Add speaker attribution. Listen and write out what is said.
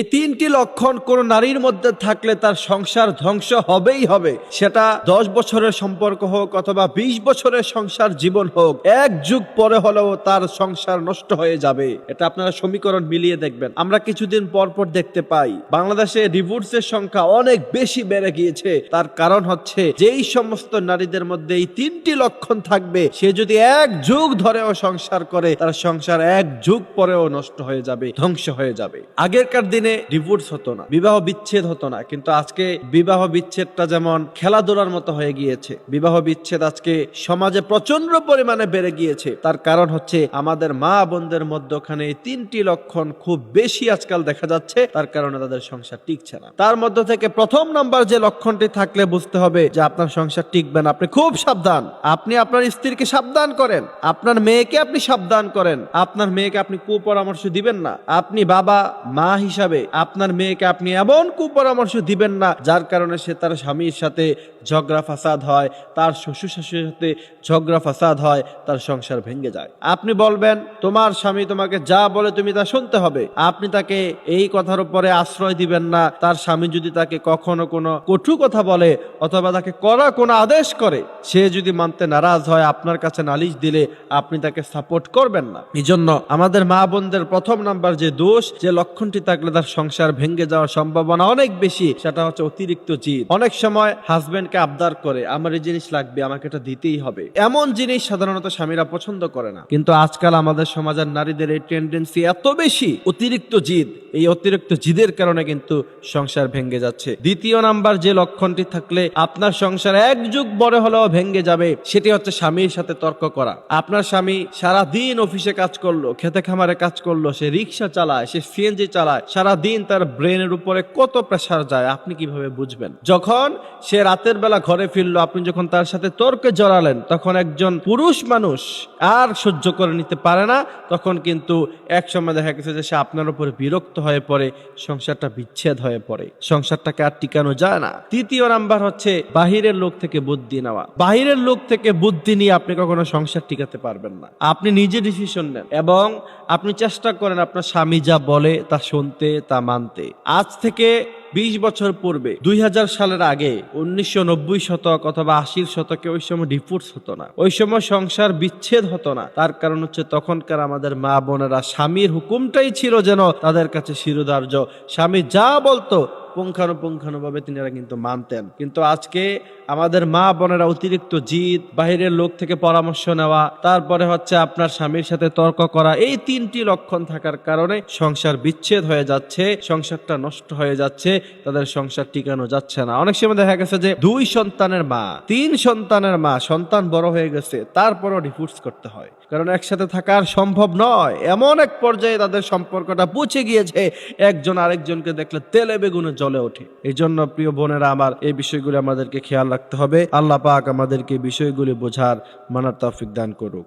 Speaker 1: এই তিনটি লক্ষণ কোন নারীর মধ্যে থাকলে তার সংসার ধ্বংস হবেই হবে। সেটা 10 বছরের সম্পর্ক হোক অথবা 20 বছরের সংসার জীবন হোক, এক যুগ পরে হলেও তার সংসার নষ্ট হয়ে যাবে। এটা আপনারা সমীকরণ মিলিয়ে দেখবেন। আমরা কিছুদিন পর পর দেখতে পাই বাংলাদেশে ডিভোর্সের সংখ্যা অনেক বেশি বেড়ে গিয়েছে। তার কারণ হচ্ছে যেই সমস্ত নারীদের মধ্যে এই তিনটি লক্ষণ থাকবে, সে যদি এক যুগ ধরেও সংসার করে, তার সংসার এক যুগ পরেও নষ্ট হয়ে যাবে, ধ্বংস হয়ে যাবে। আগেরকার দিনে ডিভোর্স হতো না, বিবাহ বিচ্ছেদ হতো না, কিন্তু আজকে বিবাহ বিচ্ছেদটা যেমন খেলাধুলার মতো হয়ে গিয়েছে। বিবাহ বিচ্ছেদ আজকে সমাজে প্রচন্ড পরিমাণে বেড়ে গিয়েছে। তার কারণ হচ্ছে আমাদের মা বোনদের মধ্যখানে তিনটি লক্ষণ খুব বেশি আজকাল দেখা যাচ্ছে। তার কারণে তাদের সংসার টিকছে না। তার মধ্য থেকে প্রথম নাম্বার যে লক্ষণটি থাকলে বুঝতে হবে যে আপনার সংসার টিকবে না, আপনি খুব সাবধান। আপনি আপনার স্ত্রীকে সাবধান করেন, আপনার মেয়েকে আপনি সাবধান করেন। আপনার মেয়েকে আপনি কুপরামর্শ দিবেন না। আপনি বাবা মা হিসাবে আপনার মেয়েকে আপনি এমন কুপরামর্শ দিবেন না যার কারণে সে তার স্বামীর সাথে ঝগড়া ফাসাদ হয়, তার শ্বশুর শাশুড়ির সাথে ঝগড়া ফাসাদ হয়, তার সংসার ভেঙে যায়। আপনি বলবেন তোমার স্বামী তোমাকে যা বলে তুমি তা শুনতে হবে। আপনি তাকে এই কথার উপরে আশ্রয় দিবেন না। তার স্বামী যদি তাকে কখনো কোনো কটু কথা বলে অথবা তাকে কড়া কোনো আদেশ করে, সে যদি মানতে নারাজ হয়, আপনার কাছে নালিশ দিলে আপনি তাকে সাপোর্ট করবেন না। এই জন্য আমাদের মা বোনদের প্রথম নাম্বার যে দোষ, যে লক্ষণটি থাকলে তার সংসার ভেঙে যাওয়ার সম্ভাবনা অনেক বেশি, সেটা হচ্ছে অতিরিক্ত জিদ। অনেক সময় হাজবেন্ডকে আবদার করে আমার এই জিনিস লাগবে, আমাকে এটা দিতেই হবে। এমন জিনিস সাধারণত স্বামীরা পছন্দ করে না, কিন্তু আজকাল আমাদের সমাজের নারীদের এই টেন্ডেন্সি এত বেশি, অতিরিক্ত জিদ। এই অতিরিক্ত জিদের কারণে কিন্তু সংসার ভেঙে যাচ্ছে। দ্বিতীয় নাম্বার যে লক্ষণটি থাকলে আপনার সংসার এক যুগ বড় হলেও ভেঙে যাবে, সেটি হচ্ছে স্বামীর সাথে তর্ক করা। আপনার স্বামী সারা দিন অফিসে কাজ করলো, খেতে খামারে কাজ করলো, সে রিক্সা চালায়, সে সিএনজি চালায়, সারা দিন তার ব্রেনের উপরে কত প্রেসার যায় আপনি কিভাবে বুঝবেন? যখন সে রাতের বেলা ঘরে ফিরলো, আপনি যখন তার সাথে তর্কে জড়ালেন, তখন একজন পুরুষ মানুষ আর সহ্য করে নিতে পারে না। তখন কিন্তু এক সময় দেখা গেছে যে সে আপনার উপরে বিরক্ত হয়ে পড়ে, সংসারটা বিচ্ছেদ হয়ে পড়ে, সংসারটাকে আর টিকানো যায় না। তৃতীয় নাম্বার হচ্ছে বাহিরের লোক থেকে বুদ্ধি নেওয়া। বাহিরের লোক থেকে বুদ্ধি নিয়ে আপনি কখনো সংসার টিকাতে পারবেন না। আপনি নিজে ডিসিশন নেন এবং আপনি চেষ্টা করেন আপনার স্বামী যা বলে তা শুনতে, তা মানতে। আজ থেকে 20 বছর পূর্বে 2000 সালের আগে 1990 শতক অথবা 80 শতকে ওই সময় ডিভোর্স হতো না, ওই সময় সংসার বিচ্ছেদ হতো না। তার কারণ হচ্ছে তখনকার আমাদের মা বোনেরা স্বামীর হুকুমটাই ছিল যেন তাদের কাছে শিরোধার্য। স্বামী যা বলতো পুঙ্খানুপুঙ্খানুভাবে তিনারা কিন্তু মানতেন। কিন্তু আজকে আমাদের মা বোনেরা অতিরিক্ত জিদ, বাহিরের লোক থেকে পরামর্শ নেওয়া, তারপরে হচ্ছে আপনার স্বামীর সাথে তর্ক করা, এই তিনটি লক্ষণ থাকার কারণে সংসার বিচ্ছেদ হয়ে যাচ্ছে, সংসারটা নষ্ট হয়ে যাচ্ছে, তাদের সংসার টিকানো যাচ্ছে না। অনেক সময় দেখা গেছে যে 2 সন্তানের মা, 3 সন্তানের মা, সন্তান বড় হয়ে গেছে, তারপরও ডিভোর্স করতে হয়, কারণ একসাথে থাকার সম্ভব নয়। এমন এক পর্যায়ে তাদের সম্পর্কটা পৌঁছে গিয়েছে, একজন আরেকজনকে দেখলে তেলে বেগুনে জ্বলে ওঠে। এই জন্য প্রিয় বোনেরা আমার, এই বিষয়গুলি আমাদেরকে খেয়াল রাখতে হবে। আল্লাহ পাক আমাদেরকে বিষয়গুলি বোঝার, মানার তৌফিক দান করুক।